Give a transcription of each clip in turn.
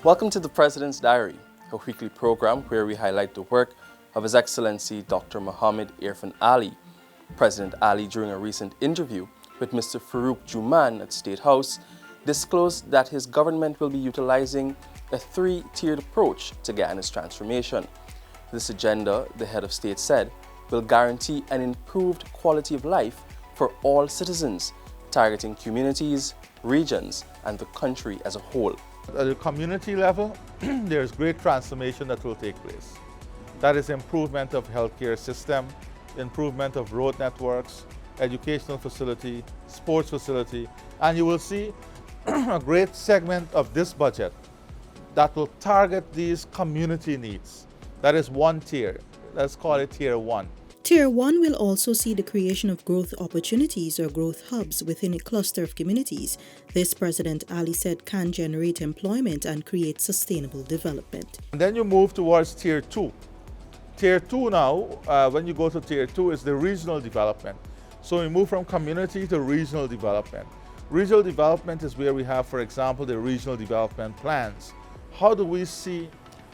Welcome to the President's Diary, a weekly program where we highlight the work of His Excellency Dr. Muhammad Irfan Ali. President Ali, during a recent interview with Mr. Farouk Juman at State House, disclosed that his government will be utilizing a three-tiered approach to Guyana's transformation. This agenda, the head of state said, will guarantee an improved quality of life for all citizens, targeting communities, regions, and the country as a whole. At the community level, there's great transformation that will take place. That is improvement of healthcare system, improvement of road networks, educational facility, sports facility, and you will see a great segment of this budget that will target these community needs. That is one tier. Let's call it tier one. Tier 1 will also see the creation of growth opportunities or growth hubs within a cluster of communities. This, President Ali said, can generate employment and create sustainable development. And then you move towards tier 2. Tier 2 now, when you go to tier 2, is the regional development. So we move from community to regional development. Regional development is where we have, for example, the regional development plans. How do we see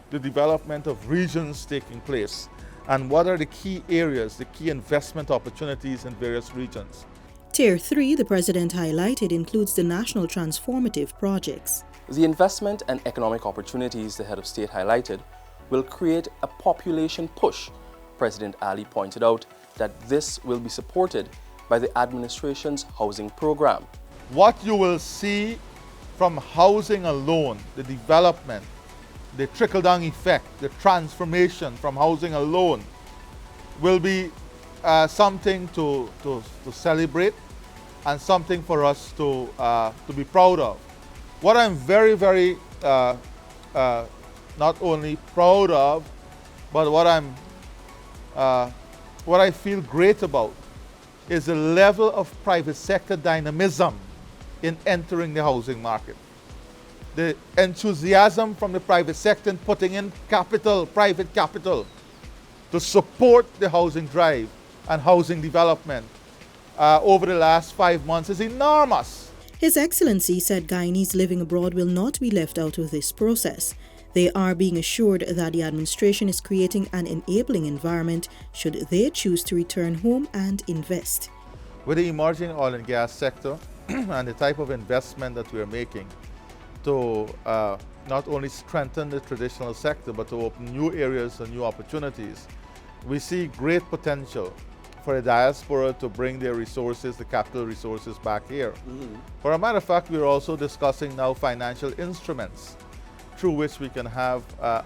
the development of regions taking place? And what are the key areas, the key investment opportunities in various regions? Tier 3, the President highlighted, includes the national transformative projects. The investment and economic opportunities the head of state highlighted will create a population push. President Ali pointed out that this will be supported by the administration's housing program. What you will see from housing alone, the development, the trickle-down effect, the transformation from housing alone will be something to celebrate and something for us to be proud of. What I'm very not only proud of, but what I feel great about is the level of private sector dynamism in entering the housing market. The enthusiasm from the private sector in putting in capital, private capital, to support the housing drive and housing development over the last 5 months is enormous. His Excellency said Guyanese living abroad will not be left out of this process. They are being assured that the administration is creating an enabling environment should they choose to return home and invest. With the emerging oil and gas sector and the type of investment that we are making, to not only strengthen the traditional sector, but to open new areas and new opportunities. We see great potential for the diaspora to bring their resources, the capital resources back here. For a matter of fact, we're also discussing now financial instruments through which we can have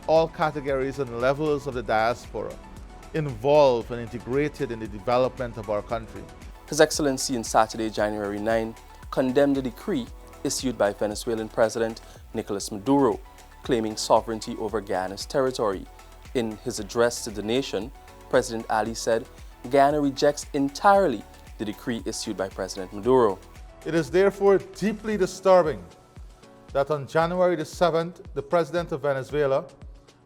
all categories and levels of the diaspora involved and integrated in the development of our country. His Excellency on Saturday, January 9, condemned the decree issued by Venezuelan President Nicolas Maduro, claiming sovereignty over Guyana's territory. In his address to the nation, President Ali said Guyana rejects entirely the decree issued by President Maduro. It is therefore deeply disturbing that on January the 7th, the President of Venezuela,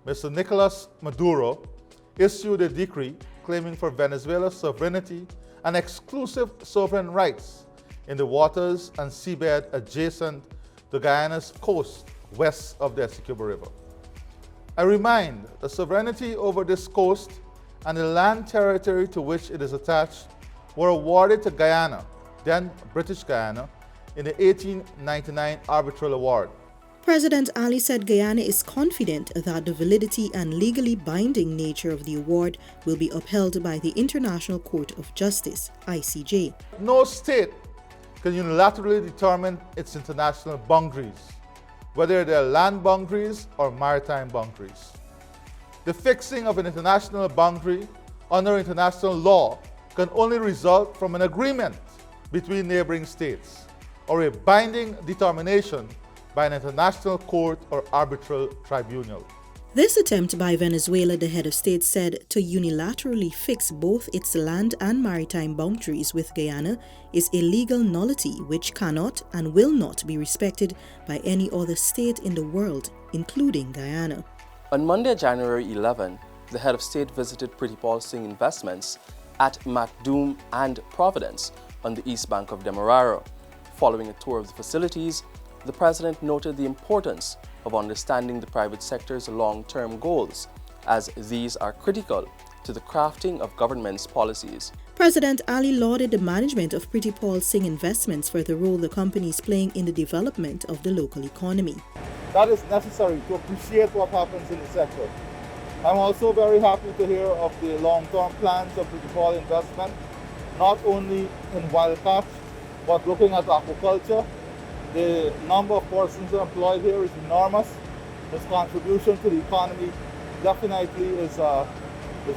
Mr. Nicolas Maduro, issued a decree claiming for Venezuela's sovereignty and exclusive sovereign rights in the waters and seabed adjacent to Guyana's coast west of the Essequibo River. I remind the sovereignty over this coast and the land territory to which it is attached were awarded to Guyana, then British Guyana, in the 1899 Arbitral Award. President Ali said Guyana is confident that the validity and legally binding nature of the award will be upheld by the International Court of Justice, ICJ. No state can unilaterally determine its international boundaries, whether they're land boundaries or maritime boundaries. The fixing of an international boundary under international law can only result from an agreement between neighboring states or a binding determination by an international court or arbitral tribunal. This attempt by Venezuela, the head of state said, to unilaterally fix both its land and maritime boundaries with Guyana is a legal nullity which cannot and will not be respected by any other state in the world, including Guyana. On Monday, January 11, the head of state visited Pretty Paul Singh Investments at Macdoom and Providence on the east bank of Demerara. Following a tour of the facilities, the President noted the importance of understanding the private sector's long-term goals, as these are critical to the crafting of government's policies. President Ali lauded the management of Pretty Paul Singh Investments for the role the company is playing in the development of the local economy. That is necessary to appreciate what happens in the sector. I'm also very happy to hear of the long-term plans of Pretty Paul Investment, not only in wild catch, but looking at aquaculture. The number of persons employed here is enormous. His contribution to the economy definitely is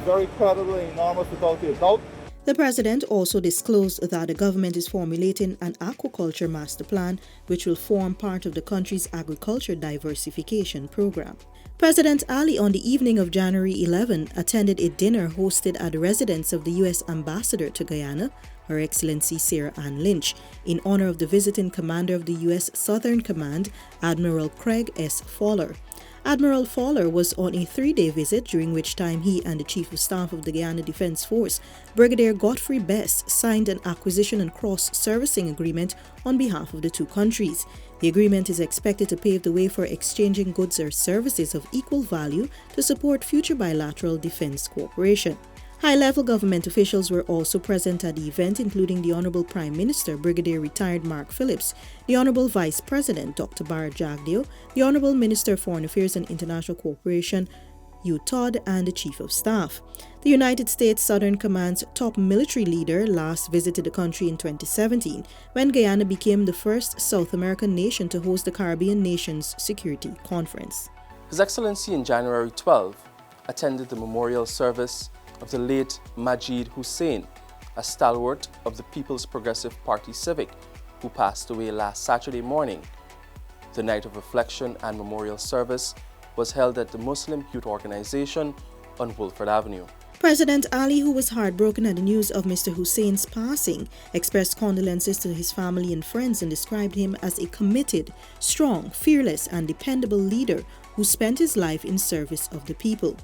very credible and enormous without a doubt. The president also disclosed that the government is formulating an aquaculture master plan which will form part of the country's agriculture diversification program. President Ali on the evening of January 11 attended a dinner hosted at the residence of the U.S. Ambassador to Guyana, Her Excellency Sarah Ann Lynch, in honor of the visiting commander of the U.S. Southern Command, Admiral Craig S. Fowler. Admiral Fowler was on a 3-day visit, during which time he and the Chief of Staff of the Guyana Defense Force, Brigadier Godfrey Best, signed an acquisition and cross-servicing agreement on behalf of the two countries. The agreement is expected to pave the way for exchanging goods or services of equal value to support future bilateral defense cooperation. High-level government officials were also present at the event, including the Honorable Prime Minister, Brigadier Retired Mark Phillips, the Honorable Vice President, Dr. Bharat Jagdeo, the Honorable Minister of Foreign Affairs and International Cooperation, Hugh Todd, and the Chief of Staff. The United States Southern Command's top military leader last visited the country in 2017, when Guyana became the first South American nation to host the Caribbean Nations Security Conference. His Excellency in January 12 attended the memorial service of the late Muhammad Hussein, a stalwart of the People's Progressive Party Civic, who passed away last Saturday morning. The night of reflection and memorial service was held at the Muslim Youth Organization on Wolford Avenue. President Ali, who was heartbroken at the news of Mr. Hussein's passing, expressed condolences to his family and friends and described him as a committed, strong, fearless, and dependable leader who spent his life in service of the people.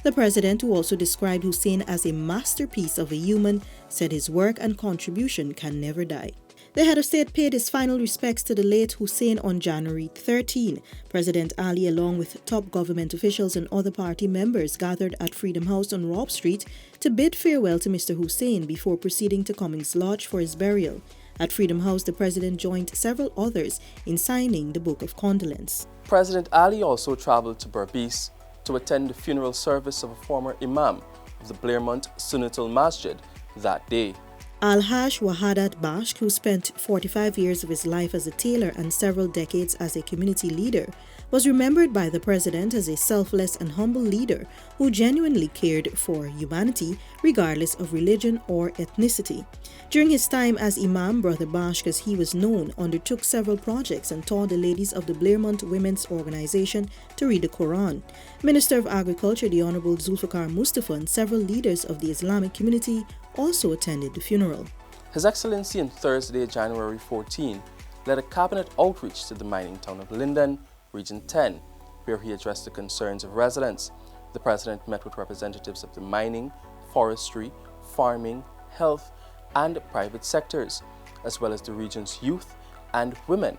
The president, who also described Hussein as a masterpiece of a human, said his work and contribution can never die. The head of state paid his final respects to the late Hussein on January 13. President Ali, along with top government officials and other party members, gathered at Freedom House on Robb Street to bid farewell to Mr. Hussein before proceeding to Cummings Lodge for his burial. At Freedom House, the president joined several others in signing the Book of Condolence. President Ali also traveled to Berbice to attend the funeral service of a former imam of the Blairmont Sunnital Masjid that day. Al-Haj Wahadat Bashk, who spent 45 years of his life as a tailor and several decades as a community leader, was remembered by the president as a selfless and humble leader who genuinely cared for humanity regardless of religion or ethnicity. During his time as Imam, Brother Bashk, as he was known, undertook several projects and taught the ladies of the Blairmont Women's Organization to read the Quran. Minister of Agriculture, the Honorable Zulfikar Mustafa, and several leaders of the Islamic community also attended the funeral. His Excellency on Thursday, January 14, led a cabinet outreach to the mining town of Linden, Region 10, where he addressed the concerns of residents. The president met with representatives of the mining, forestry, farming, health, and private sectors, as well as the region's youth and women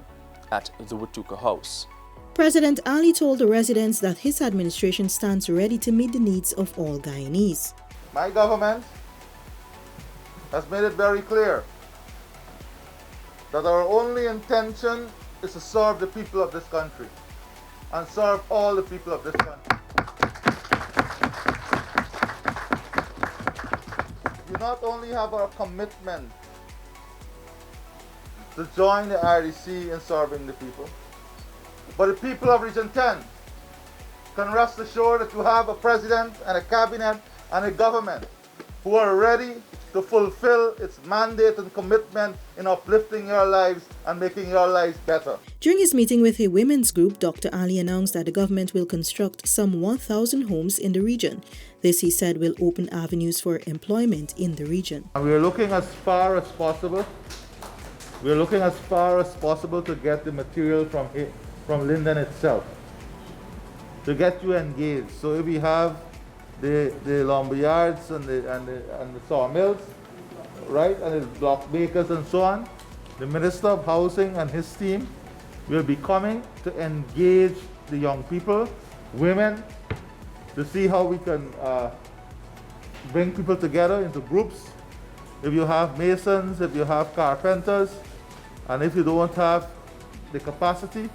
at the Watuka House. President Ali told the residents that his administration stands ready to meet the needs of all Guyanese. My government has made it very clear that our only intention is to serve the people of this country and serve all the people of this country. We not only have our commitment to join the RDC in serving the people, but the people of Region 10 can rest assured that you have a president and a cabinet and a government who are ready to fulfill its mandate and commitment in uplifting your lives and making your lives better. During his meeting with a women's group, Dr. Ali announced that the government will construct some 1,000 homes in the region. This, he said, will open avenues for employment in the region. And we are looking as far as possible. We are looking as far as possible to get the material from Linden itself, to get you engaged. So if we have the lumber yards and the sawmills, right, and the block bakers and so on, the Minister of Housing and his team will be coming to engage the young people, women, to see how we can bring people together into groups. If you have masons, if you have carpenters, and if you don't have the capacity,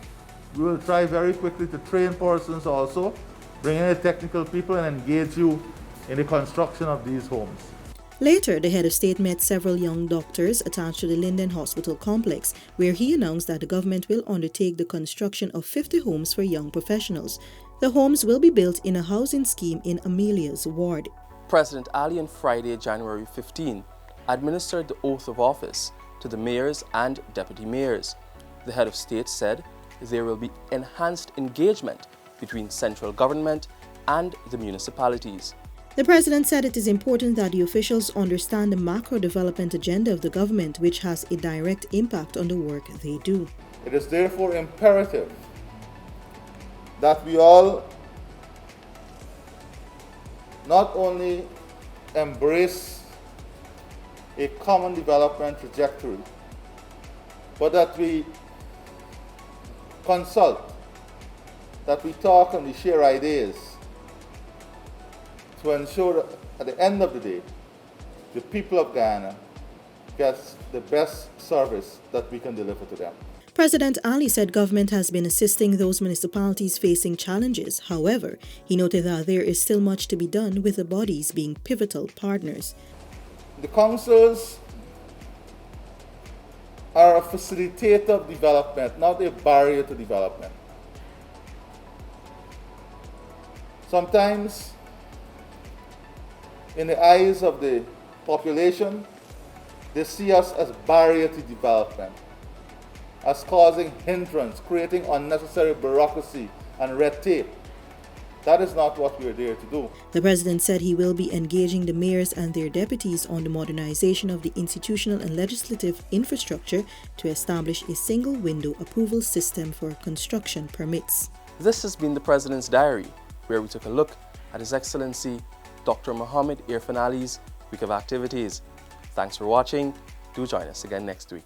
we will try very quickly to train persons also, bring in the technical people and engage you in the construction of these homes. Later, the head of state met several young doctors attached to the Linden Hospital complex, where he announced that the government will undertake the construction of 50 homes for young professionals. The homes will be built in a housing scheme in Amelia's ward. President Ali on Friday, January 15, administered the oath of office to the mayors and deputy mayors. The head of state said there will be enhanced engagement between central government and the municipalities. The president said it is important that the officials understand the macro development agenda of the government, which has a direct impact on the work they do. It is therefore imperative that we all not only embrace a common development trajectory, but that we consult, that we talk and we share ideas to ensure that at the end of the day, the people of Guyana gets the best service that we can deliver to them. President Ali said government has been assisting those municipalities facing challenges. However, he noted that there is still much to be done, with the bodies being pivotal partners. The councils are a facilitator of development, not a barrier to development. Sometimes, in the eyes of the population, they see us as barrier to development, as causing hindrance, creating unnecessary bureaucracy and red tape. That is not what we are there to do. The president said he will be engaging the mayors and their deputies on the modernization of the institutional and legislative infrastructure to establish a single window approval system for construction permits. This has been the President's Diary, where we took a look at His Excellency Dr. Muhammad Irfan Ali's week of activities. Thanks for watching. Do join us again next week.